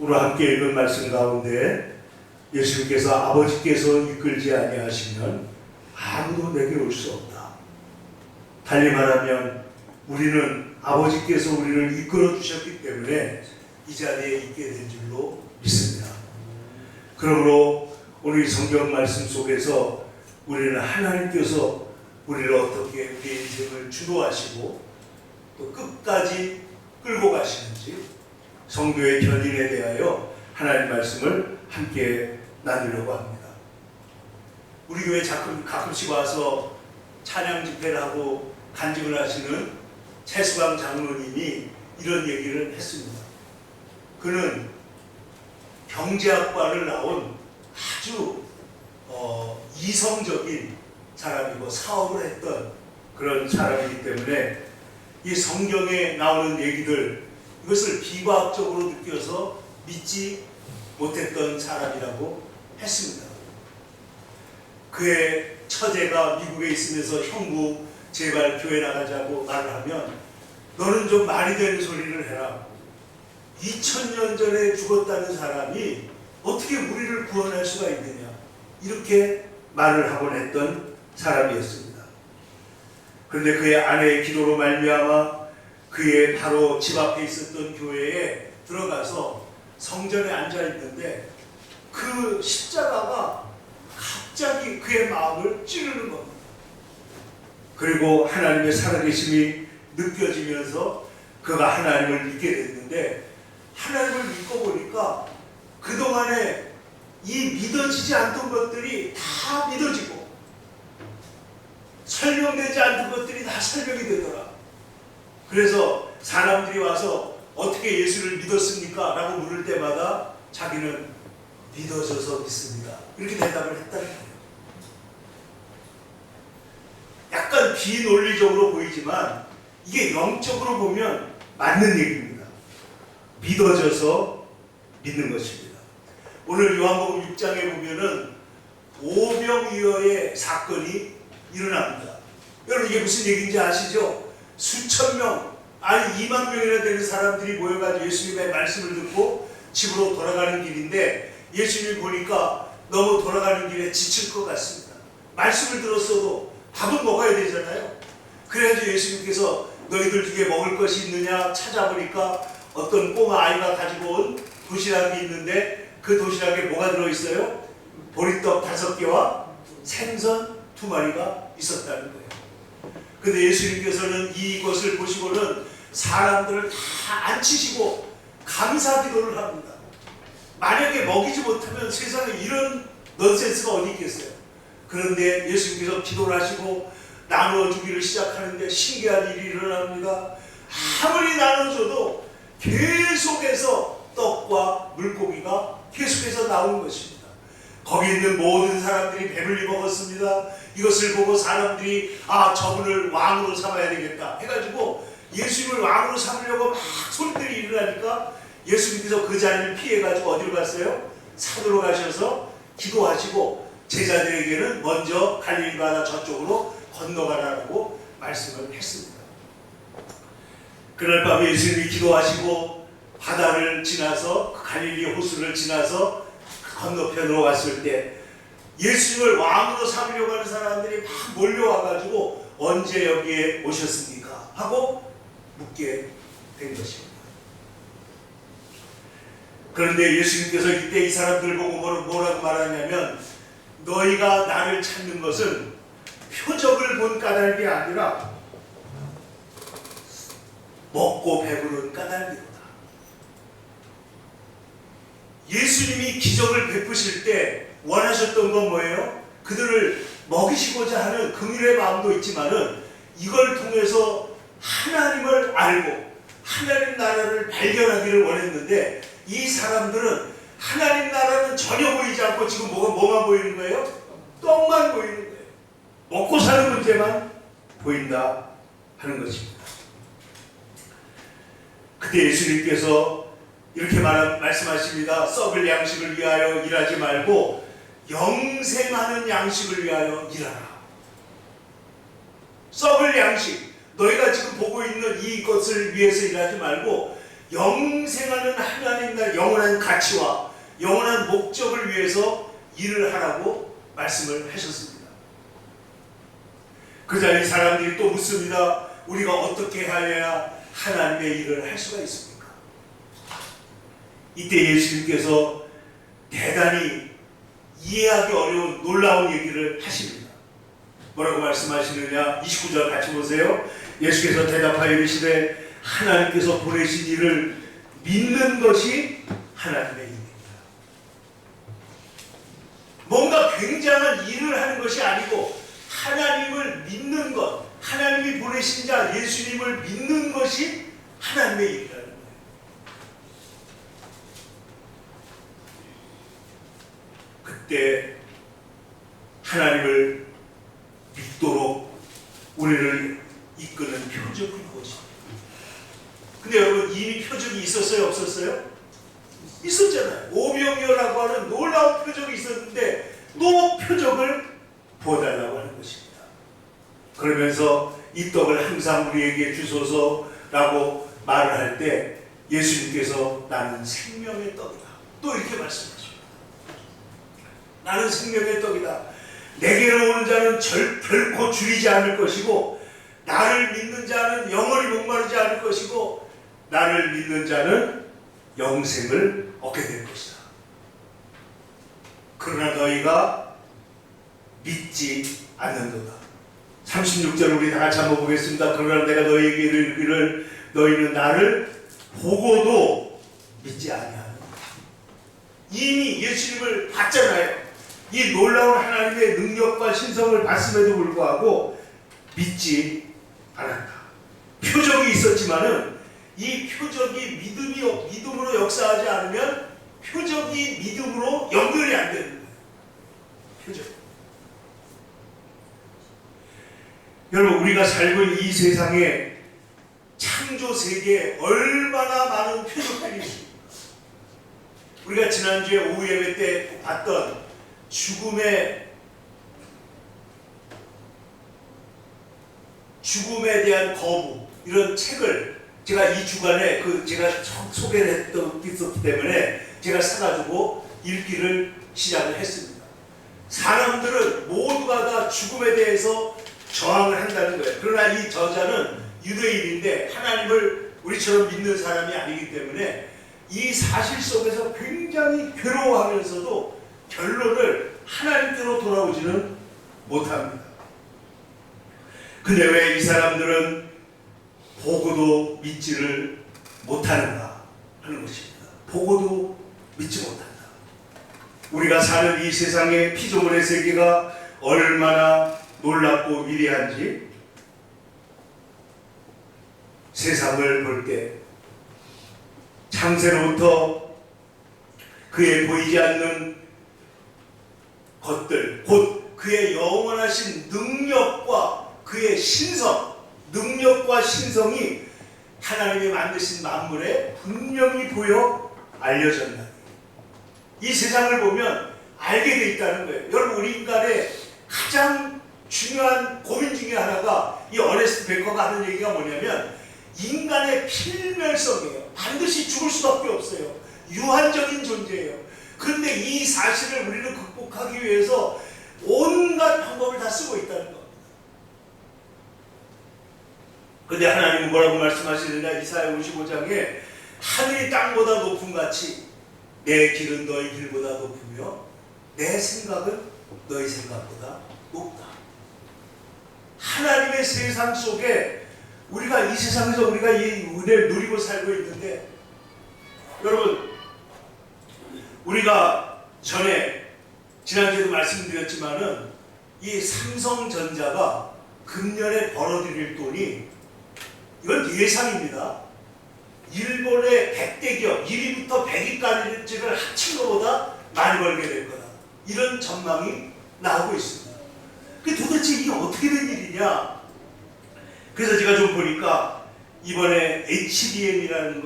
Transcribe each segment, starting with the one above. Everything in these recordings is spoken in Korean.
오늘 함께 읽은 말씀 가운데 예수님께서 아버지께서 이끌지 아니하시면 아무도 내게 올 수 없다. 달리 말하면 우리는 아버지께서 우리를 이끌어 주셨기 때문에 이 자리에 있게 된 줄로 믿습니다. 그러므로 오늘 이 성경 말씀 속에서 우리는 하나님께서 우리를 어떻게 우리 인생을 주도하시고 또 끝까지 끌고 가시는지 성도의 견인에 대하여 하나님 말씀을 함께 나누려고 합니다. 우리 교회 가끔씩 와서 찬양 집회를 하고 간증을 하시는 최수강 장로님이 이런 얘기를 했습니다. 그는 경제학과를 나온 아주 이성적인 사람이고 사업을 했던 그런 사람이기 때문에 이 성경에 나오는 얘기들 이것을 비과학적으로 느껴서 믿지 못했던 사람이라고 했습니다. 그의 처제가 미국에 있으면서 형부 제발 교회 나가자고 말을 하면 너는 좀 말이 되는 소리를 해라. 2000년 전에 죽었다는 사람이 어떻게 우리를 구원할 수가 있느냐 이렇게 말을 하곤 했던 사람이었습니다. 그런데 그의 아내의 기도로 말미암아 그의 바로 집 앞에 있었던 교회에 들어가서 성전에 앉아 있는데 그 십자가가 갑자기 그의 마음을 찌르는 겁니다. 그리고 하나님의 살아계심이 느껴지면서 그가 하나님을 믿게 됐는데 하나님을 믿고 보니까 그동안에 이 믿어지지 않던 것들이 다 믿어지고 설명되지 않던 것들이 다 설명이 되더라. 그래서 사람들이 와서 어떻게 예수를 믿었습니까? 라고 물을 때마다 자기는 믿어져서 믿습니다. 이렇게 대답을 했다는 거예요. 약간 비논리적으로 보이지만 이게 영적으로 보면 맞는 얘기입니다. 믿어져서 믿는 것입니다. 오늘 요한복음 6장에 보면은 오병이어의 사건이 일어납니다. 여러분 이게 무슨 얘기인지 아시죠? 수천 명, 아니 2만 명이나 되는 사람들이 모여가지고 예수님의 말씀을 듣고 집으로 돌아가는 길인데 예수님이 보니까 너무 돌아가는 길에 지칠 것 같습니다. 말씀을 들었어도 밥은 먹어야 되잖아요. 그래가지고 예수님께서 너희들 중에 먹을 것이 있느냐 찾아보니까 어떤 꼬마 아이가 가지고 온 도시락이 있는데 그 도시락에 뭐가 들어있어요? 보리떡 5개와 생선 2마리가 있었다는 거예요. 근데 예수님께서는 이것을 보시고는 사람들을 다 앉히시고 감사 기도를 합니다. 만약에 먹이지 못하면 세상에 이런 넌센스가 어디 있겠어요? 그런데 예수님께서 기도를 하시고 나누어 주기를 시작하는데 신기한 일이 일어납니다. 아무리 나눠줘도 계속해서 떡과 물고기가 계속해서 나오는 것입니다. 거기 있는 모든 사람들이 배불리 먹었습니다. 이것을 보고 사람들이 저분을 왕으로 삼아야 되겠다 해가지고 예수님을 왕으로 삼으려고 막 소리들이 일어나니까 예수님께서 그 자리를 피해가지고 어디로 갔어요? 산으로 가셔서 기도하시고 제자들에게는 먼저 갈릴리 바다 저쪽으로 건너가라고 말씀을 했습니다. 그날 밤에 예수님이 기도하시고 바다를 지나서 갈릴리 호수를 지나서 건너편으로 왔을 때 예수님을 왕으로 삼으려고 하는 사람들이 막 몰려와가지고 언제 여기에 오셨습니까? 하고 묻게 된 것입니다. 그런데 예수님께서 이때 이 사람들 보고 뭐라고 말하냐면 너희가 나를 찾는 것은 표적을 본 까닭이 아니라 먹고 배부른 까닭이로다. 예수님이 기적을 베푸실 때 원하셨던 건 뭐예요? 그들을 먹이시고자 하는 긍휼의 마음도 있지만은 이걸 통해서 하나님을 알고 하나님 나라를 발견하기를 원했는데 이 사람들은 하나님 나라는 전혀 보이지 않고 지금 뭐만 보이는 거예요? 떡만 보이는 거예요. 먹고 사는 문제만 보인다 하는 것입니다. 그때 예수님께서 이렇게 말씀하십니다. 썩을 양식을 위하여 일하지 말고 영생하는 양식을 위하여 일하라. 썩을 양식, 너희가 지금 보고 있는 이것을 위해서 일하지 말고 영생하는 하나님 나라 영원한 가치와 영원한 목적을 위해서 일을 하라고 말씀을 하셨습니다. 그러자 이 사람들이 또 묻습니다. 우리가 어떻게 하여야 하나님의 일을 할 수가 있습니까? 이때 예수님께서 대단히 이해하기 어려운 놀라운 얘기를 하십니다. 뭐라고 말씀하시느냐? 29절 같이 보세요. 예수께서 대답하여 이르시되 하나님께서 보내신 일을 믿는 것이 하나님의 일입니다. 뭔가 굉장한 일을 하는 것이 아니고 하나님을 믿는 것, 하나님이 보내신 자 예수님을 믿는 것이 하나님의 일이라는 거예요. 그때 하나님을 믿도록 우리를 이끄는 표적이 무엇입니까? 근데 여러분 이미 표적이 있었어요? 없었어요? 있었잖아요. 오병이어라고 하는 놀라운 표적이 있었는데 또 표적을 보여달라고 하는 것입니다. 그러면서 이 떡을 항상 우리에게 주소서라고 말을 할 때 예수님께서 나는 생명의 떡이다. 또 이렇게 말씀하십니다. 나는 생명의 떡이다. 내게로 오는 자는 결코 줄이지 않을 것이고 나를 믿는 자는 영원히 목마르지 않을 것이고 나를 믿는 자는 영생을 얻게 될 것이다. 그러나 너희가 믿지 않는도다. 36절 우리 다 같이 한번 보겠습니다. 그러나 내가 너희에게 이르기를 너희는 나를 보고도 믿지 아니하노라. 이미 예수님을 봤잖아요. 이 놀라운 하나님의 능력과 신성을 봤음에도 불구하고 믿지 않았다. 표적이 있었지만은 이 표적이 믿음으로 역사하지 않으면 표적이 믿음으로 연결이 안 되는 거예요. 표적. 여러분 우리가 살고 있는 이 세상에 창조 세계에 얼마나 많은 표적들이 있습니까? 우리가 지난주에 오후 예배 때 봤던 죽음에 대한 거부 이런 책을 제가 이 주간에 제가 소개를 했던 게 있었기 때문에 제가 사가지고 읽기를 시작을 했습니다. 사람들은 모두가 다 죽음에 대해서 저항을 한다는 거예요. 그러나 이 저자는 유대인인데 하나님을 우리처럼 믿는 사람이 아니기 때문에 이 사실 속에서 굉장히 괴로워하면서도 결론을 하나님께로 돌아오지는 못합니다. 근데 왜 이 사람들은 보고도 믿지를 못하는가 하는 것입니다. 보고도 믿지 못한다. 우리가 사는 이 세상의 피조물의 세계가 얼마나 놀랍고 위대한지 세상을 볼 때 창세로부터 그의 보이지 않는 것들 곧 그의 영원하신 능력과 그의 신성 능력과 신성이 하나님이 만드신 만물에 분명히 보여 알려졌다. 이 세상을 보면 알게 돼 있다는 거예요. 여러분 우리 인간의 가장 중요한 고민 중에 하나가 이 어네스트 베커가 하는 얘기가 뭐냐면 인간의 필멸성이에요. 반드시 죽을 수밖에 없어요. 유한적인 존재예요. 그런데 이 사실을 우리는 극복하기 위해서 온갖 방법을 다 쓰고 있다는 겁니다. 그런데 하나님은 뭐라고 말씀하시느냐? 이사야 55장에 하늘이 땅보다 높은 같이 내 길은 너희 길보다 높으며 내 생각은 너희 생각보다 높다. 하나님의 세상 속에 우리가 이 세상에서 우리가 이 은혜를 누리고 살고 있는데 여러분 우리가 전에 지난주에도 말씀드렸지만은 이 삼성전자가 금년에 벌어들일 돈이 이건 예상입니다. 일본의 100대 기업 1위부터 100위까지를 합친 것보다 많이 벌게 될 거다. 이런 전망이 나오고 있습니다. 도대체 이게 어떻게 된 일이냐? 그래서 제가 좀 보니까 이번에 HBM이라는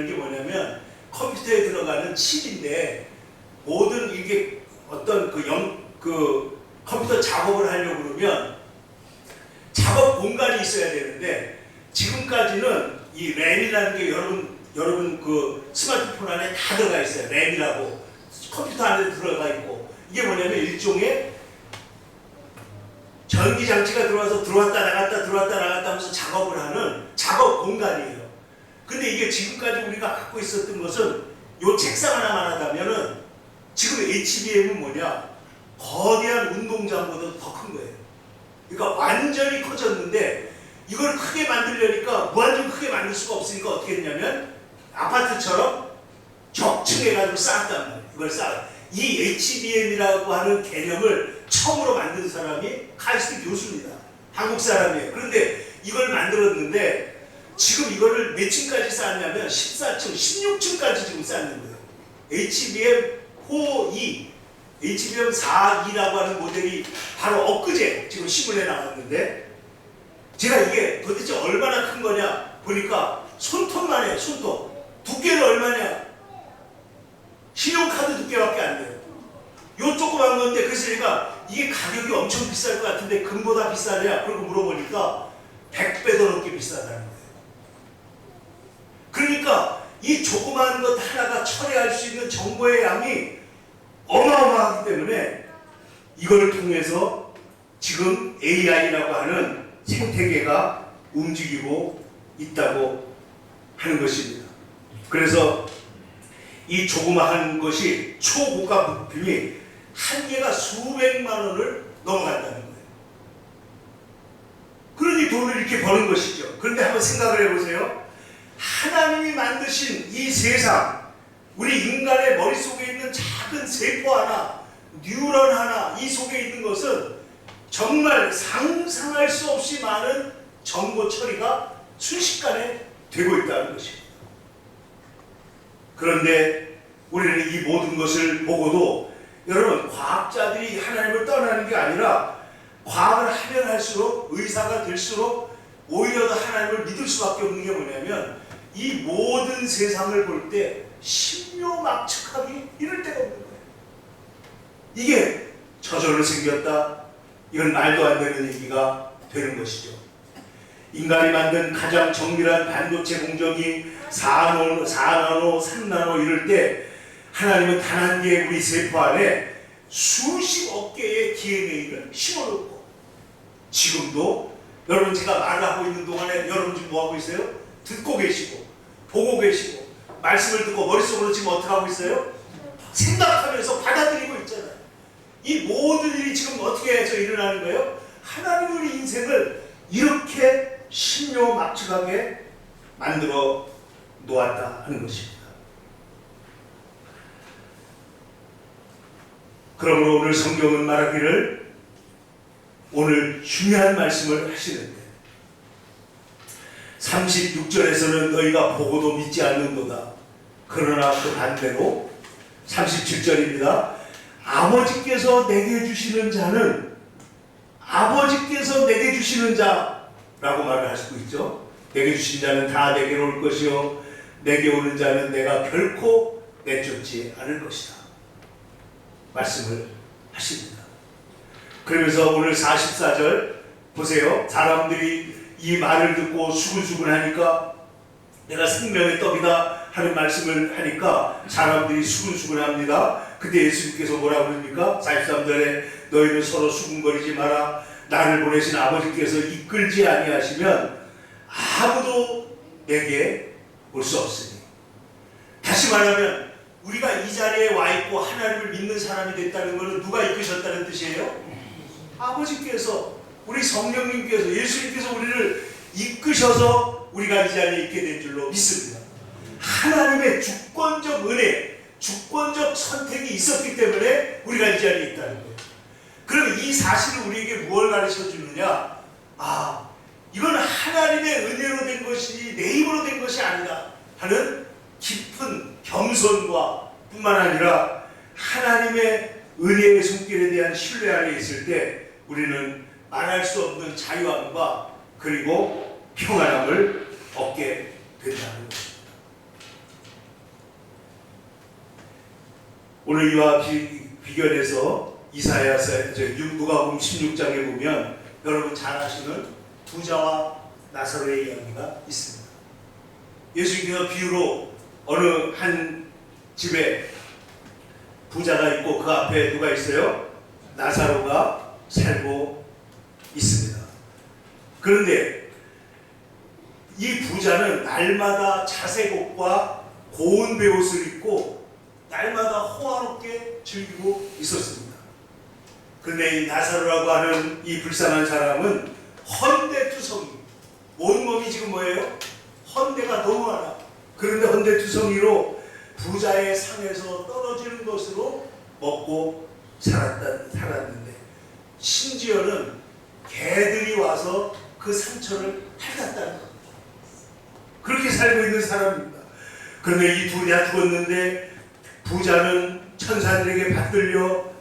게 뭐냐면 컴퓨터에 들어가는 칩인데 모든 이게 어떤 컴퓨터 작업을 하려고 그러면 작업 공간이 있어야 되는데 지금까지는 이 램이라는 게 여러분 여러분 그 스마트폰 안에 다 들어가 있어요. 램이라고 컴퓨터 안에 들어가 있고, 이게 뭐냐면 일종의 전기 장치가 들어왔다 나갔다 하면서 작업을 하는 작업 공간이에요. 근데 이게 지금까지 우리가 갖고 있었던 것은 요 책상 하나만 하다면은 지금 HBM은 뭐냐? 거대한 운동장보다 더 큰 거예요. 그러니까 완전히 커졌는데 이걸 크게 만들려니까 무한정 크게 만들 수가 없으니까 어떻게 했냐면 아파트처럼 격층해가지고 쌓았단 말이에요. 이걸 이 HBM이라고 하는 개념을 처음으로 만든 사람이 카이스트 교수입니다. 한국 사람이에요. 그런데 이걸 만들었는데 지금 이거를 몇 층까지 쌓았냐면 14층, 16층까지 지금 쌓는 거예요. HBM4E, HBM4E라고 하는 모델이 바로 엊그제 지금 신문에 나왔는데, 제가 이게 도대체 얼마나 큰 거냐 보니까 손톱만 해요. 손톱. 두께는 얼마냐? 신용카드 두께밖에 안 돼요. 요 조그만 건데, 그래서 제가 이게 가격이 엄청 비쌀 것 같은데 금보다 비싸냐? 그러고 물어보니까 100배 더 넘게 비싸다는 거예요. 그러니까 이 조그만 것 하나가 처리할 수 있는 정보의 양이 어마어마하기 때문에 이걸 통해서 지금 AI라고 하는 생태계가 움직이고 있다고 하는 것입니다. 그래서 이 조그마한 것이 초고가 부품이 한 개가 수백만 원을 넘어간다는 거예요. 그러니 돈을 이렇게 버는 것이죠. 그런데 한번 생각을 해보세요. 하나님이 만드신 이 세상, 우리 인간의 머릿속에 있는 작은 세포 하나, 뉴런 하나, 이 속에 있는 것은 정말 상상할 수 없이 많은 정보 처리가 순식간에 되고 있다는 것입니다. 그런데 우리는 이 모든 것을 보고도, 여러분, 과학자들이 하나님을 떠나는 게 아니라 과학을 하면 할수록, 의사가 될수록 오히려 더 하나님을 믿을 수밖에 없는 게 뭐냐면, 이 모든 세상을 볼 때 신묘막측하기 이럴 데가 없는 거예요. 이게 저절로 생겼다, 이건 말도 안 되는 얘기가 되는 것이죠. 인간이 만든 가장 정밀한 반도체 공정이 4나노, 3나노 이럴 때 하나님은 단 한 개의 우리 세포 안에 수십억 개의 DNA를 심어놓고, 지금도 여러분 제가 말을 하고 있는 동안에 여러분 지금 뭐 하고 있어요? 듣고 계시고 보고 계시고 말씀을 듣고 머릿속으로 지금 어떻게 하고 있어요? 생각하면서 받아들이고 있잖아요. 이 모든 일이 지금 어떻게 해서 일어나는 거예요? 하나님이 우리 인생을 이렇게 신묘막측하게 만들어 놓았다 하는 것입니다. 그러므로 오늘 성경은 말하기를, 오늘 중요한 말씀을 하시는데 36절에서는 너희가 보고도 믿지 않는도다. 그러나 그 반대로 37절입니다. 아버지께서 내게 주시는 자는, 아버지께서 내게 주시는 자라고 말을 하시고 있죠. 내게 주신 자는 다 내게로 올 것이요 내게 오는 자는 내가 결코 내쫓지 않을 것이다 말씀을 하십니다. 그러면서 오늘 44절 보세요. 사람들이 이 말을 듣고 수근수근 하니까, 내가 생명의 떡이다 하는 말씀을 하니까 사람들이 수근수근 합니다. 그때 예수님께서 뭐라고 그럽니까? 43절에 너희는 서로 수근거리지 마라. 나를 보내신 아버지께서 이끌지 아니하시면 아무도 내게 올 수 없으니. 다시 말하면 우리가 이 자리에 와 있고 하나님을 믿는 사람이 됐다는 것은 누가 이끄셨다는 뜻이에요? 아버지께서, 우리 성령님께서, 예수님께서 우리를 이끄셔서 우리가 이 자리에 있게 된 줄로 믿습니다. 하나님의 주권적 은혜, 주권적 선택이 있었기 때문에 우리가 이 자리에 있다는 거예요. 그럼 이 사실을 우리에게 무엇을 가르쳐 주느냐? 아, 이건 하나님의 은혜로 된 것이지 내 힘으로 된 것이 아니다 하는 깊은 겸손과 뿐만 아니라 하나님의 은혜의 손길에 대한 신뢰 안에 있을 때 우리는 말할 수 없는 자유함과 그리고 평안함을 얻게 된다는 것입니다. 오늘 이와 비견해서 이사야서 누가복음 16장에 보면 여러분 잘 아시는 부자와 나사로의 이야기가 있습니다. 예수님께서 비유로 어느 한 집에 부자가 있고 그 앞에 누가 있어요? 나사로가 살고 있습니다. 그런데 이 부자는 날마다 자색 옷과 고운 베옷을 입고 날마다 호화롭게 즐기고 있었습니다. 그런데 이 나사로라고 하는 이 불쌍한 사람은 헌데투성이, 온몸이 지금 뭐예요? 헌데가 너무 많아. 그런데 헌데투성이로 부자의 상에서 떨어지는 것으로 먹고 살았는데 심지어는 개들이 와서 그 상처를 핥았다는 겁니다. 그렇게 살고 있는 사람입니다. 그런데 이 둘이 다 죽었는데 부자는 천사들에게 받들려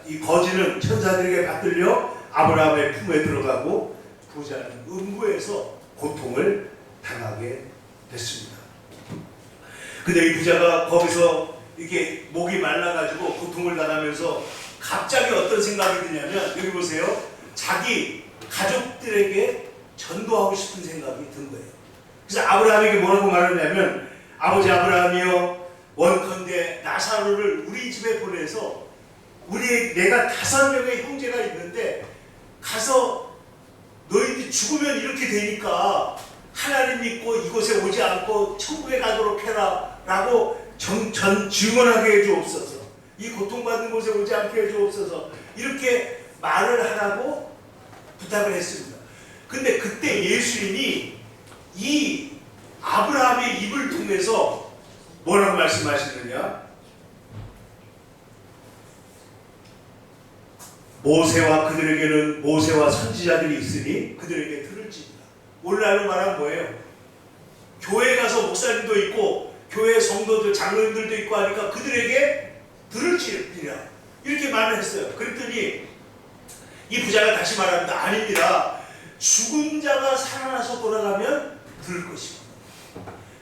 이 거지는 천사들에게 받들려 아브라함의 품에 들어가고 부자는 음부에서 고통을 당하게 됐습니다. 근데 이 부자가 거기서 이렇게 목이 말라가지고 고통을 당하면서 갑자기 어떤 생각이 드냐면 여기 보세요. 자기 가족들에게 전도하고 싶은 생각이 든 거예요. 그래서 아브라함에게 뭐라고 말하냐면 아버지 아브라함이여 원컨대 나사로를 우리 집에 보내서 내가 5명의 형제가 있는데 가서 너희들이 죽으면 이렇게 되니까 하나님 믿고 이곳에 오지 않고 천국에 가도록 해라 라고 증언하게 해주옵소서. 이 고통받는 곳에 오지 않게 해주옵소서. 이렇게 말을 하라고 부탁을 했습니다. 근데 그때 예수님이 이 아브라함의 입을 통해서 뭐라고 말씀하시느냐? 모세와 선지자들이 있으니 그들에게 들을지니라. 오늘날로 말하면 뭐예요? 교회 가서 목사님도 있고 교회 성도들 장로님들도 있고 하니까 그들에게 들을지니라 이렇게 말을 했어요. 그랬더니 이 부자가 다시 말합니다. 아닙니다. 죽은 자가 살아나서 돌아가면 들을 것입니다.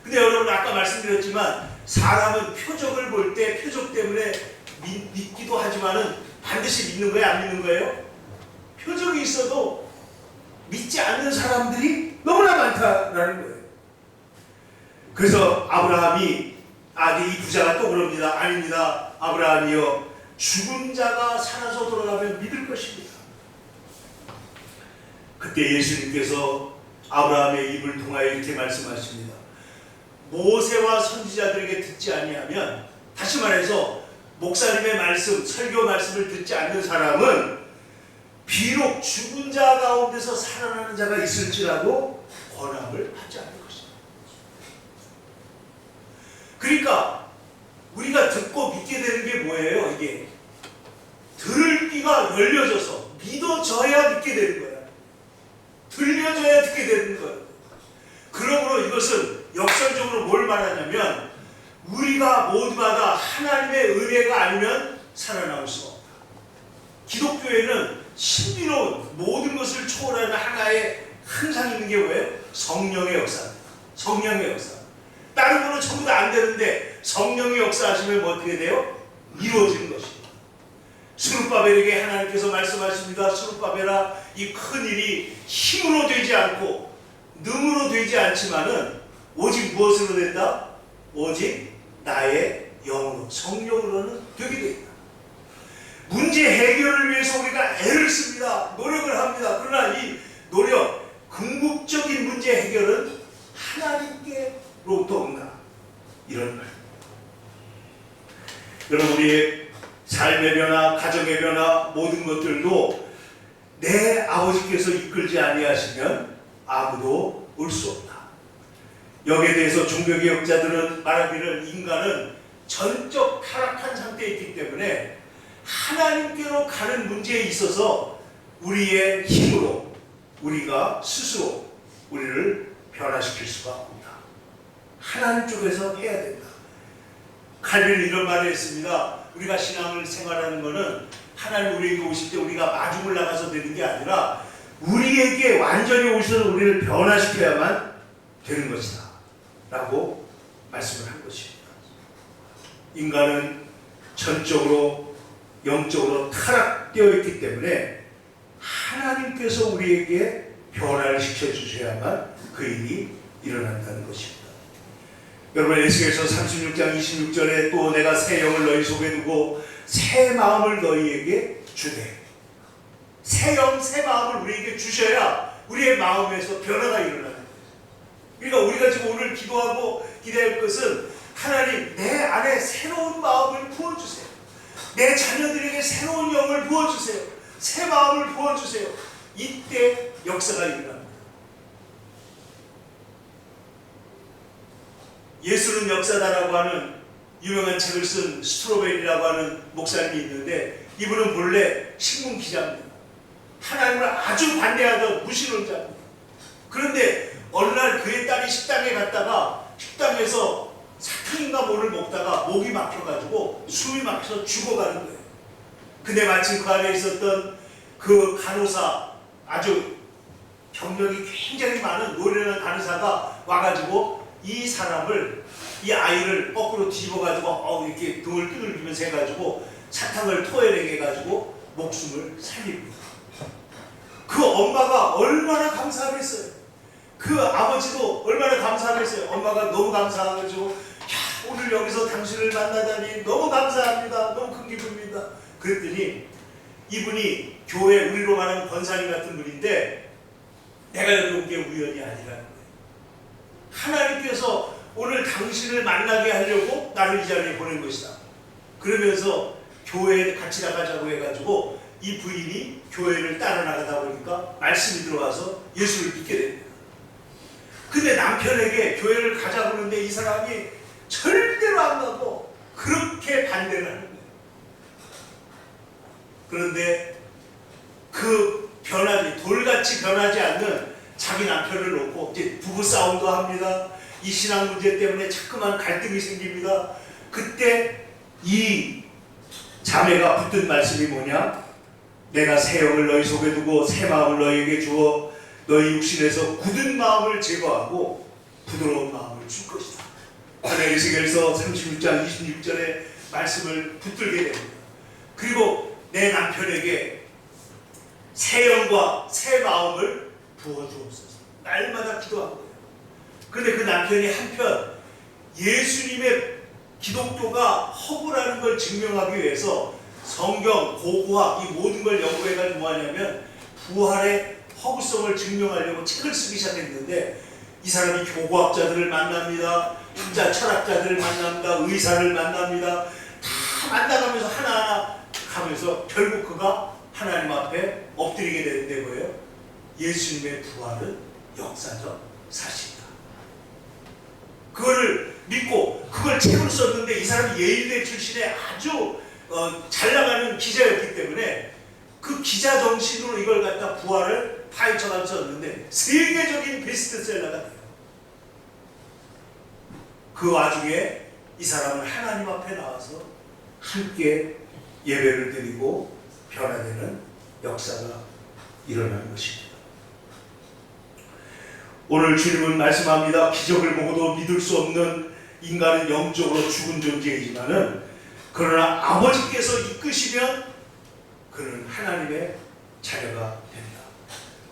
근데 여러분 아까 말씀드렸지만 사람은 표적을 볼 때 표적 때문에 믿기도 하지만은 반드시 믿는 거예요? 안 믿는 거예요? 표적이 있어도 믿지 않는 사람들이 너무나 많다라는 거예요. 그래서 아브라함이 이 부자가 또 그럽니다. 아닙니다. 아브라함이여 죽은 자가 살아서 돌아가면 믿을 것입니다. 그때 예수님께서 아브라함의 입을 통하여 이렇게 말씀하십니다. 모세와 선지자들에게 듣지 아니하면, 다시 말해서 목사님의 말씀, 설교 말씀을 듣지 않는 사람은 비록 죽은 자 가운데서 살아나는 자가 있을지라도 권함을 받지 않을 것입니다. 그러니까 우리가 듣고 믿게 되는 게 뭐예요? 이게 들을 귀가 열려져서 믿어져야 믿게 되는 거야. 들려져야 듣게 되는 거예요. 그러므로 이것은 역설적으로 뭘 말하냐면 우리가 모두마다 하나님의 은혜가 아니면 살아나올 수 없다. 기독교에는 신비로운 모든 것을 초월하는 하나의 항상 있는 게 뭐예요? 성령의 역사입니다. 성령의 역사. 다른 거는 전부 다 안 되는데 성령의 역사하시면 뭐 어떻게 돼요? 이루어지는 것입니다. 스룹바벨에게 하나님께서 말씀하십니다. 스룹바벨아, 이 큰 일이 힘으로 되지 않고 능으로 되지 않지만은 오직 무엇으로 된다? 오직 나의 영으로, 성령으로는 되게 된다. 문제 해결을 위해서 우리가 애를 씁니다. 노력을 합니다. 그러나 이 노력, 궁극적인 문제 해결은 하나님께로부터 온다. 이런 말. 여러분, 우리의 삶의 변화, 가정의 변화, 모든 것들도 내 아버지께서 이끌지 아니하시면 아무도 올 수 없다. 여기에 대해서 종교개혁자들은 말하기를 인간은 전적 타락한 상태에 있기 때문에 하나님께로 가는 문제에 있어서 우리의 힘으로 우리가 스스로 우리를 변화시킬 수가 없다. 하나님 쪽에서 해야 된다. 칼빈은 이런 말을 했습니다. 우리가 신앙을 생활하는 것은 하나님 우리에게 오실 때 우리가 마중을 나가서 되는 게 아니라 우리에게 완전히 오셔서 우리를 변화시켜야만 되는 것이다 라고 말씀을 한 것입니다. 인간은 전적으로 영적으로 타락되어 있기 때문에 하나님께서 우리에게 변화를 시켜주셔야만 그 일이 일어난다는 것입니다. 여러분 에스겔서 36장 26절에 또 내가 새 영을 너희 속에 두고 새 마음을 너희에게 주되, 새 영, 새 마음을 우리에게 주셔야 우리의 마음에서 변화가 일어나는 거예요. 그러니까 우리가 지금 오늘 기도하고 기대할 것은 하나님 내 안에 새로운 마음을 부어주세요. 내 자녀들에게 새로운 영을 부어주세요. 새 마음을 부어주세요. 이때 역사가 일어납니다. 예수는 역사다라고 하는 유명한 책을 쓴 스트로베리라고 하는 목사님이 있는데, 이분은 본래 신문 기자입니다. 하나님을 아주 반대하던 무신론자입니다. 그런데 어느 날 그의 딸이 식당에 갔다가 식당에서 사탕인가 뭐를 먹다가 목이 막혀가지고 숨이 막혀서 죽어가는 거예요. 근데 마침 그 안에 있었던 그 간호사, 아주 경력이 굉장히 많은 노련한 간호사가 와가지고 이 사람을, 이 아이를 거꾸로 뒤집어가지고 이렇게 등을 두들기면서 해가지고 사탕을 토해내게 해가지고 목숨을 살립니다. 그 엄마가 얼마나 감사하겠어요. 그 아버지도 얼마나 감사하겠어요. 엄마가 너무 감사해가지고 오늘 여기서 당신을 만나다니 너무 감사합니다. 너무 큰 기쁨입니다. 그랬더니 이분이 교회, 우리로 말하는 권사님 같은 분인데, 내가 여기 온 게 우연이 아니라는 거예요. 하나님께서 오늘 당신을 만나게 하려고 나를 이 자리에 보낸 것이다. 그러면서 교회에 같이 나가자고 해가지고 이 부인이 교회를 따라 나가다 보니까 말씀이 들어와서 예수를 믿게 됩니다. 근데 남편에게 교회를 가자고 하는데 이 사람이 절대로 안 가고 그렇게 반대를 하는 거예요. 그런데 그 돌같이 변하지 않는 자기 남편을 놓고 이제 부부 싸움도 합니다. 이 신앙 문제 때문에 자꾸만 갈등이 생깁니다. 그때 이 자매가 붙든 말씀이 뭐냐? 내가 새 영을 너희 속에 두고 새 마음을 너희에게 주어 너희 육신에서 굳은 마음을 제거하고 부드러운 마음을 줄 것이다. 에스겔서 36장 26절의 말씀을 붙들게 됩니다. 그리고 내 남편에게 새 영과 새 마음을 부어주옵소서. 날마다 기도한 거예요. 그런데 그 남편이 한편 예수님의 기독교가 허구라는 걸 증명하기 위해서 성경, 고고학 이 모든 걸 연구해가지고 뭐하냐면 부활의 허구성을 증명하려고 책을 쓰기 시작했는데, 이 사람이 교구학자들을 만납니다. 학자, 철학자들을 만납니다. 의사를 만납니다. 다 만나가면서 하나하나 하면서 결국 그가 하나님 앞에 엎드리게 되는데 뭐예요? 예수님의 부활은 역사적 사실이다. 그거를 믿고 그걸 책으로 썼는데, 이 사람이 예일대 출신의 아주 잘 나가는 기자였기 때문에 그 기자 정신으로 이걸 갖다 부활을 파헤쳐가면서 썼는데 세계적인 베스트셀러가 돼요. 그 와중에 이 사람은 하나님 앞에 나와서 함께 예배를 드리고 변화되는 역사가 일어나는 것입니다. 오늘 주님은 말씀합니다. 기적을 보고도 믿을 수 없는 인간은 영적으로 죽은 존재이지만은 그러나 아버지께서 이끄시면 그는 하나님의 자녀가 된다.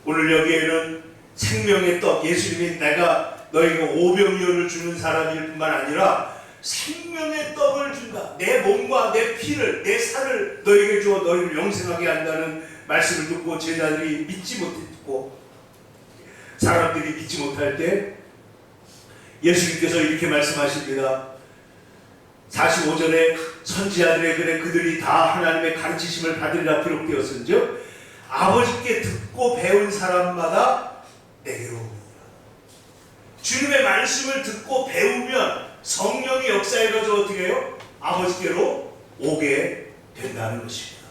오늘 여기에는 생명의 떡, 예수님이 내가 너에게 오병이어를 주는 사람일 뿐만 아니라 생명의 떡을 준다. 내 몸과 내 피를, 내 살을 너에게 주어 너희를 영생하게 한다는 말씀을 듣고 제자들이 믿지 못했고, 사람들이 믿지 못할 때 예수님께서 이렇게 말씀하십니다. 45절에 선지자들의 글에 그들이 다 하나님의 가르치심을 받으리라 기록되었은즉 아버지께 듣고 배운 사람마다 내게로 오니라. 주님의 말씀을 듣고 배우면 성령의 역사해가지고 어떻게 해요? 아버지께로 오게 된다는 것입니다.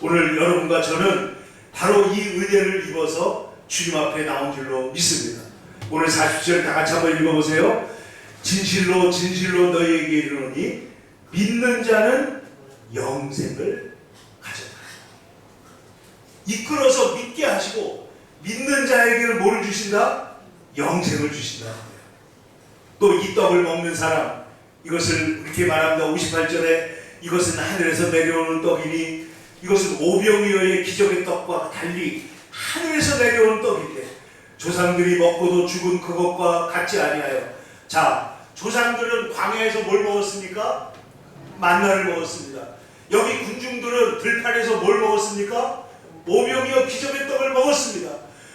오늘 여러분과 저는 바로 이 은혜를 입어서 주님 앞에 나온 줄로 믿습니다. 오늘 40절 다 같이 한번 읽어보세요. 진실로 진실로 너희에게 이르노니 믿는 자는 영생을 가져다. 이끌어서 믿게 하시고 믿는 자에게는 뭐를 주신다? 영생을 주신다. 또 이 떡을 먹는 사람, 이것을 이렇게 말합니다. 58절에 이것은 하늘에서 내려오는 떡이니 이것은 오병이어의 기적의 떡과 달리 하늘에서 내려오는 떡인데 조상들이 먹고도 죽은 그것과 같지 아니하여 자 조상들은 광야에서 뭘 먹었습니까? 만나를 먹었습니다. 여기 군중들은 들판에서 뭘 먹었습니까? 오병이어 기적의 떡을 먹었습니다.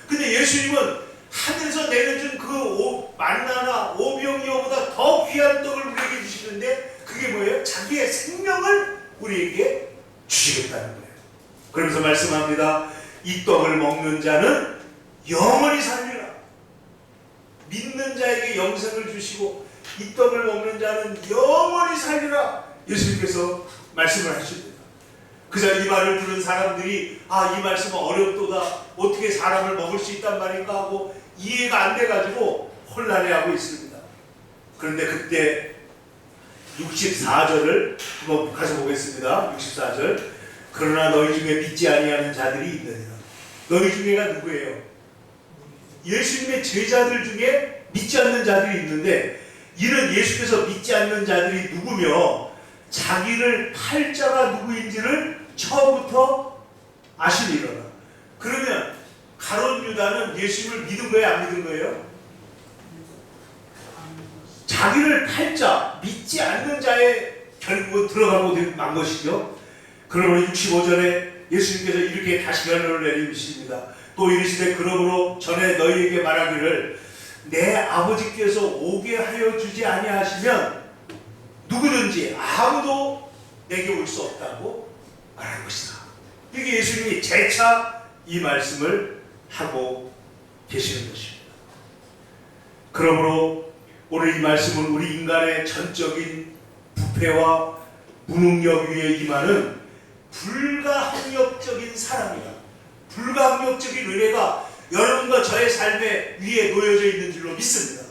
근데 예수님은 하늘에서 내려준 그 만나나 오병이어보다 더 귀한 떡을 우리에게 주시는데 그게 뭐예요? 자기의 생명을 우리에게 주시겠다는 거예요. 그러면서 말씀합니다. 이 떡을 먹는 자는 영원히 살리라. 믿는 자에게 영생을 주시고 이 떡을 먹는 자는 영원히 살리라. 예수님께서 말씀을 하십니다. 그저 이 말을 들은 사람들이 이 말씀은 어렵도다. 어떻게 사람을 먹을 수 있단 말인가 하고 이해가 안 돼가지고 혼란해하고 있습니다. 그런데 그때 64절을 한번 가서 보겠습니다. 64절. 그러나 너희 중에 믿지 아니하는 자들이 있느니라. 너희 중에가 누구예요? 예수님의 제자들 중에 믿지 않는 자들이 있는데 이는 예수께서 믿지 않는 자들이 누구며 자기를 팔 자가 누구인지를 처음부터 아시리라. 그러면 가룟 유다는 예수님을 믿은 거예요? 안 믿은 거예요? 자기를 팔 자, 믿지 않는 자에 결국은 들어가고 만 것이죠. 그러므로 65절에 예수님께서 이렇게 다시 결론을 내리십니다. 또 이르시되 그러므로 전에 너희에게 말하기를 내 아버지께서 오게 하여 주지 아니하시면 누구든지 아무도 내게 올 수 없다고 말한 것이다. 이게 예수님이 재차 이 말씀을 하고 계시는 것입니다. 그러므로 오늘 이 말씀은 우리 인간의 전적인 부패와 무능력 위에 임하는 불가항력적인 사람이다. 불가항력적인 은혜가 여러분과 저의 삶에 위에 놓여져 있는 줄로 믿습니다.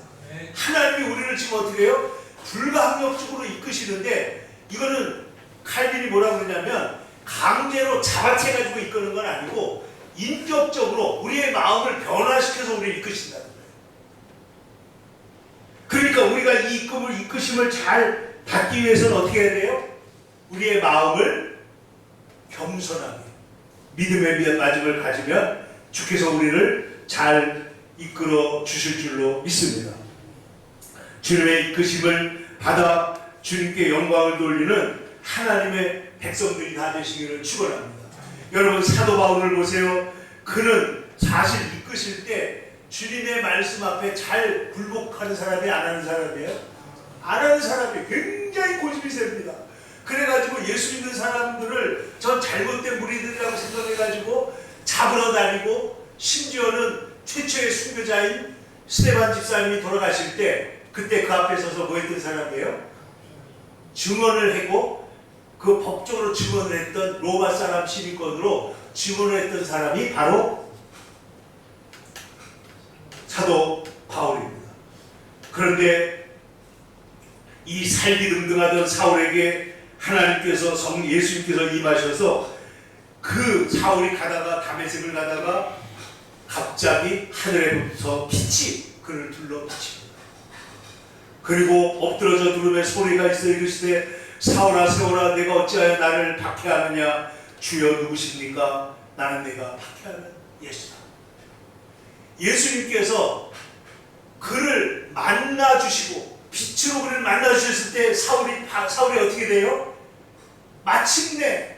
하나님이 우리를 지금 어떻게 해요? 불가항력적으로 이끄시는데 이거는 칼빈이 뭐라고 그러냐면 강제로 잡아채가지고 이끄는 건 아니고 인격적으로 우리의 마음을 변화시켜서 우리를 이끄신다는 거예요. 그러니까 우리가 이 이끄심을 잘 받기 위해서는 어떻게 해야 돼요? 우리의 마음을 겸손하게 믿음의 마음을 가지면 주께서 우리를 잘 이끌어 주실 줄로 믿습니다. 주님의 이끄심을 받아 주님께 영광을 돌리는 하나님의 백성들이 다 되시기를 축원합니다. 여러분 사도 바울을 보세요. 그는 사실 이끄실 때 주님의 말씀 앞에 잘 굴복하는 사람이 안 하는 사람이에요? 안 하는 사람이 굉장히 고집이 셉니다. 그래가지고 예수 믿는 사람들을 전 잘못된 무리들이라고 생각해가지고 잡으러 다니고 심지어는 최초의 순교자인 스데반 집사님이 돌아가실 때 그때 그 앞에 서서 뭐 했던 사람이에요? 증언을 하고 그 법적으로 증언을 했던 로마 사람 시민권으로 증언을 했던 사람이 바로 사도 바울입니다. 그런데 이 살기등등하던 사울에게 하나님께서 예수님께서 임하셔서 그 사울이 가다가 다메섹을 가다가 갑자기 하늘에부터 빛이 그를 둘러 비칩니다. 그리고 엎드러져 누르며 소리가 있어 이르시되 사울아 사울아 내가 어찌하여 나를 박해하느냐 주여 누구십니까? 나는 내가 박해하는 예수다. 예수님께서 그를 만나주시고 빛으로 그를 만나주셨을 때 사울이 어떻게 돼요? 마침내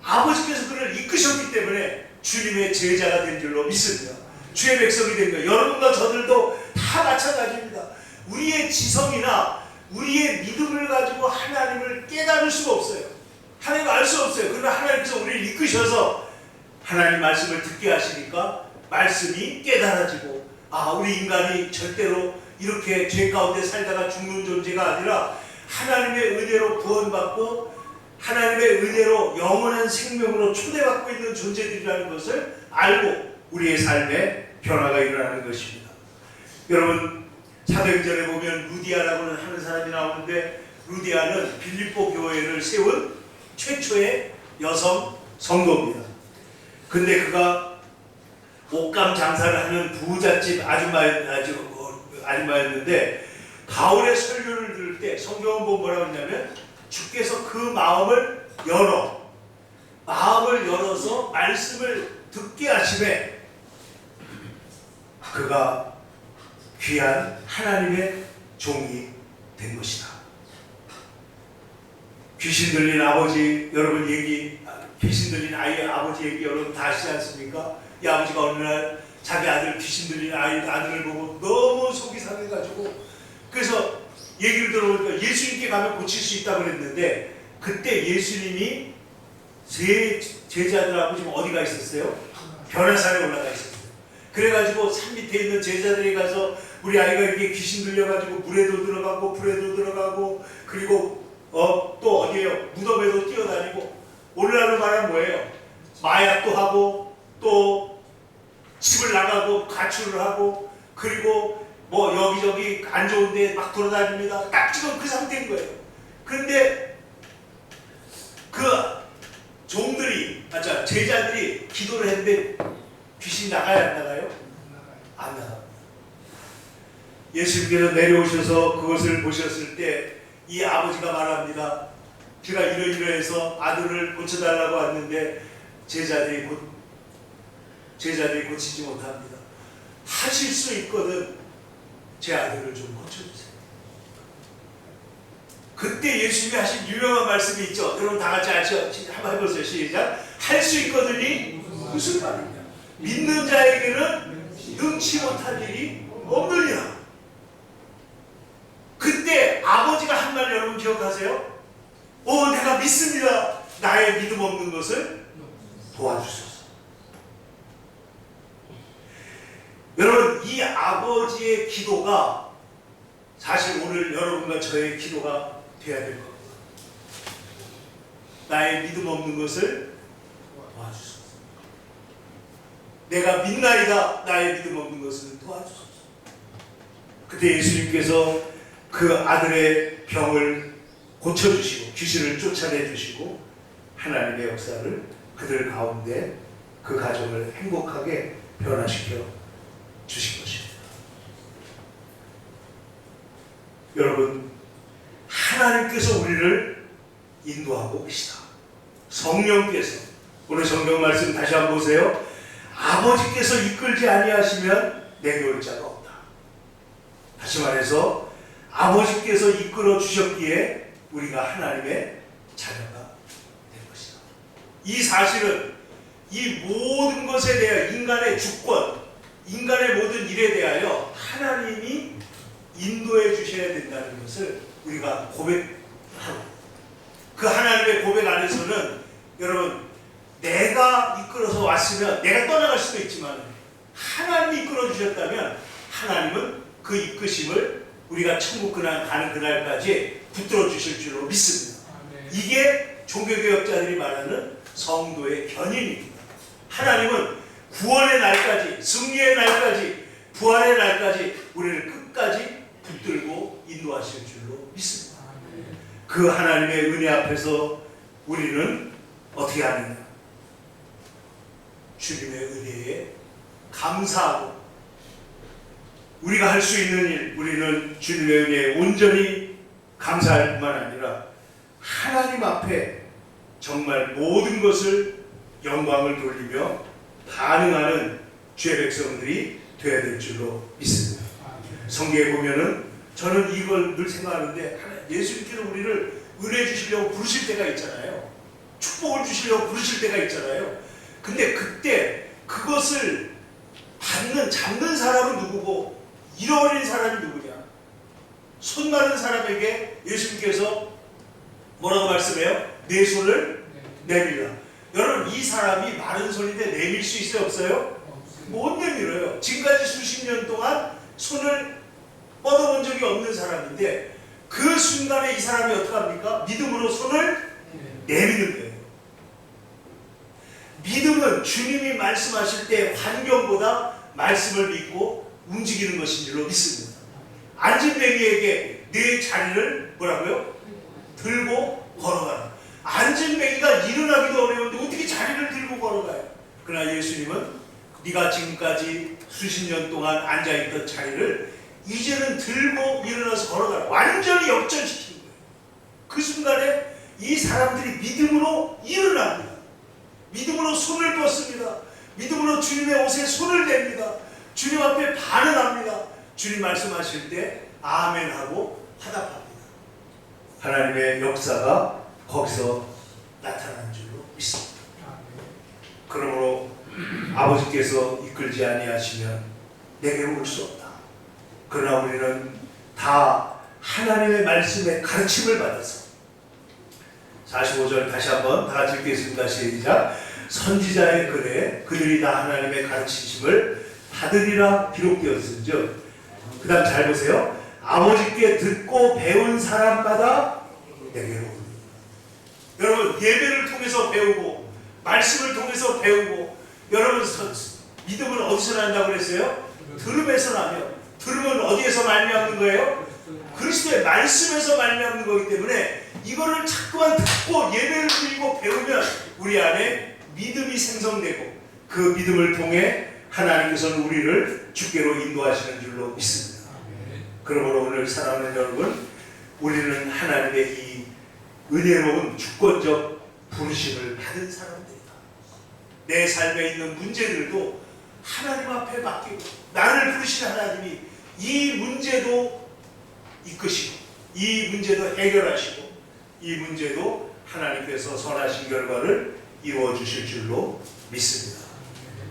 아버지께서 그를 이끄셨기 때문에 주님의 제자가 된 줄로 믿습니다. 주의 백성이 된 거예요. 여러분과 저들도 다 마찬가지입니다. 우리의 지성이나 우리의 믿음을 가지고 하나님을 깨달을 수가 없어요. 하나님을 알 수 없어요. 그러나 하나님께서 우리를 이끄셔서 하나님 말씀을 듣게 하시니까 말씀이 깨달아지고 우리 인간이 절대로 이렇게 죄 가운데 살다가 죽는 존재가 아니라 하나님의 은혜로 구원받고 하나님의 은혜로 영원한 생명으로 초대받고 있는 존재들이라는 것을 알고 우리의 삶에 변화가 일어나는 것입니다. 여러분 사도행전에 보면 루디아라고는 하는 사람이 나오는데 루디아는 빌립보 교회를 세운 최초의 여성 성도입니다. 근데 그가 옷감 장사를 하는 부잣집 아줌마였는데 바울의 설교를 들을 때 성경은 뭐라고 했냐면 주께서 그 마음을 열어서 말씀을 듣게 하심에 그가 귀한 하나님의 종이 된 것이다. 귀신 들린 아버지 여러분 얘기, 귀신 들린 아이의 아버지 얘기 여러분 다 아시지 않습니까? 이 아버지가 어느 날 자기 아들 귀신 들린 아들을 보고 너무 속이 상해가지고 그래서 얘기를 들어보니까 예수님께 가면 고칠 수 있다고 그랬는데 그때 예수님이 세 제자들하고 지금 어디가 있었어요? 변화산에 올라가 있었어요. 그래가지고 산 밑에 있는 제자들이 가서 우리 아이가 이렇게 귀신 들려가지고 물에도 들어가고 불에도 들어가고 그리고 또 어디에요? 무덤에도 뛰어다니고 오늘날로 말하면 뭐예요? 마약도 하고 또 집을 나가고 가출을 하고 그리고 뭐 여기저기 안 좋은데 막 돌아다닙니다. 딱 지금 그 상태인 거예요. 그런데 그 종들이, 제자들이 기도를 했는데 귀신이 나가요 안 나가요? 안 나가요. 예수님께서 내려오셔서 그것을 보셨을 때 이 아버지가 말합니다. 제가 이러이러해서 아들을 고쳐달라고 왔는데 제자들이 고치지 못합니다. 하실 수 있거든 제 아들을 좀 고쳐주세요. 그때 예수님이 하신 유명한 말씀이 있죠. 여러분 다 같이 아시죠? 한번 해보세요. 시작. 할 수 있거든이 무슨 말이냐? 믿는 자에게는 능치 못할 일이 없느니라. 그때 아버지가 한 말 여러분 기억하세요? 내가 믿습니다. 나의 믿음 없는 것을 도와주소서. 여러분 이 아버지의 기도가 사실 오늘 여러분과 저의 기도가 돼야 될 겁니다. 나의 믿음 없는 것을 도와주소서. 내가 믿나이다. 나의 믿음 없는 것을 도와주소서. 그때 예수님께서 그 아들의 병을 고쳐주시고 귀신을 쫓아내주시고 하나님의 역사를 그들 가운데 그 가정을 행복하게 변화시켜 주신 것입니다. 여러분 하나님께서 우리를 인도하고 계시다. 성령께서 오늘 성경 말씀 다시 한번 보세요. 아버지께서 이끌지 아니하시면 내게 올 자가 없다. 다시 말해서 아버지께서 이끌어 주셨기에 우리가 하나님의 자녀가 된 것이다. 이 사실은 이 모든 것에 대하여 인간의 주권, 인간의 모든 일에 대하여 하나님이 인도해 주셔야 된다는 것을 우리가 고백하고 그 하나님의 고백 안에서는 여러분 내가 이끌어서 왔으면 내가 떠나갈 수도 있지만 하나님이 이끌어 주셨다면 하나님은 그 이끄심을 우리가 천국 가는 그날까지 붙들어 주실 줄로 믿습니다. 이게 종교개혁자들이 말하는 성도의 견인입니다. 하나님은 구원의 날까지, 승리의 날까지, 부활의 날까지 우리를 끝까지 붙들고 인도하실 줄로 믿습니다. 그 하나님의 은혜 앞에서 우리는 어떻게 하느냐? 주님의 은혜에 감사하고 우리가 할 수 있는 일, 우리는 주님의 은혜에 온전히 감사할 뿐만 아니라 하나님 앞에 정말 모든 것을 영광을 돌리며 반응하는 주의 백성들이 되어야 될 줄로 믿습니다. 성경에 보면은 저는 이걸 늘 생각하는데 예수님께서 우리를 은혜 주시려고 부르실 때가 있잖아요. 축복을 주시려고 부르실 때가 있잖아요. 근데 그때 그것을 잡는 사람은 누구고 잃어버린 사람이 누구냐? 손 마른 사람에게 예수님께서 뭐라고 말씀해요? 내 손을 내밀라. 여러분 이 사람이 마른 손인데 내밀 수 있어요? 없어요? 못 내밀어요. 지금까지 수십 년 동안 손을 뻗어본 적이 없는 사람인데 그 순간에 이 사람이 어떻게 합니까? 믿음으로 손을 내미는 거예요. 믿음은 주님이 말씀하실 때 환경보다 말씀을 믿고 움직이는 것인 줄로 믿습니다. 앉은 맹이에게 내 자리를 뭐라고요? 들고 걸어가라. 앉은 맹이가 일어나기도 어려운데 어떻게 자리를 들고 걸어가요? 그러나 예수님은 네가 지금까지 수십 년 동안 앉아있던 자리를 이제는 들고 일어나서 걸어가라. 완전히 역전시킨 거예요. 그 순간에 이 사람들이 믿음으로 일어납니다. 믿음으로 손을 뻗습니다. 믿음으로 주님의 옷에 손을 댑니다. 주님 앞에 반응합니다. 주님 말씀하실 때 아멘하고 화답합니다. 하나님의 역사가 거기서 나타난 줄로 믿습니다. 그러므로 아버지께서 이끌지 아니하시면 내게 올 수 없다. 그러나 우리는 다 하나님의 말씀의 가르침을 받아서 45절 다시 한번 다 같이 읽겠습니다. 시작. 선지자의 글에 그들이 다 하나님의 가르치심을 받으리라 기록되었은즉, 그 다음 잘 보세요. 아버지께 듣고 배운 사람마다 내게로 오리라. 여러분, 예배를 통해서 배우고 말씀을 통해서 배우고, 여러분 믿음은 어디서 난다고 그랬어요? 들음에서 나며, 들음은 어디에서 말미암는 거예요? 그리스도의 말씀에서 말미암는 거기 때문에 이거를 자꾸만 듣고 예배를 드리고 배우면 우리 안에 믿음이 생성되고, 그 믿음을 통해 하나님께서는 우리를 주께로 인도하시는 줄로 믿습니다. 그러므로 오늘 사랑하는 여러분, 우리는 하나님의 이 은혜로운 주권적 부르심을 받은 사람들이다. 내 삶에 있는 문제들도 하나님 앞에 맡기고, 나를 부르신 하나님이 이 문제도 이끄시고, 이 문제도 해결하시고, 이 문제도 하나님께서 선하신 결과를 이루어 주실 줄로 믿습니다.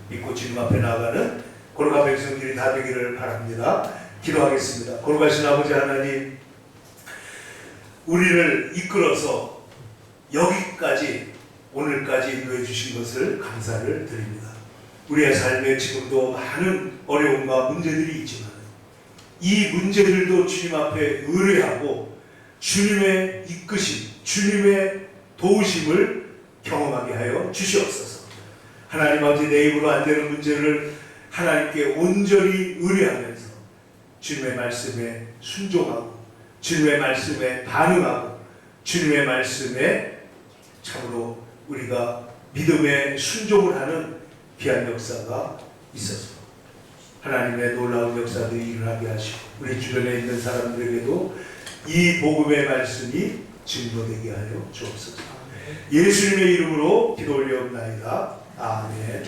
믿고 주님 앞에 나아가는 거룩한 백성들이 다 되기를 바랍니다. 기도하겠습니다. 거룩하신 아버지 하나님, 우리를 이끌어서 여기까지, 오늘까지 인도해 주신 것을 감사를 드립니다. 우리의 삶에 지금도 많은 어려움과 문제들이 있지만 이 문제들도 주님 앞에 의뢰하고 주님의 이끄심, 주님의 도우심을 경험하게 하여 주시옵소서. 하나님 아버지, 내 입으로 안 되는 문제를 하나님께 온전히 의뢰하면서 주님의 말씀에 순종하고, 주님의 말씀에 반응하고, 주님의 말씀에 참으로 우리가 믿음에 순종을 하는 귀한 역사가 있어서 하나님의 놀라운 역사들이 일어나게 하시고, 우리 주변에 있는 사람들에게도 이 복음의 말씀이 증거되게 하여 주옵소서. 예수님의 이름으로 기도 올려옵나이다. 아멘.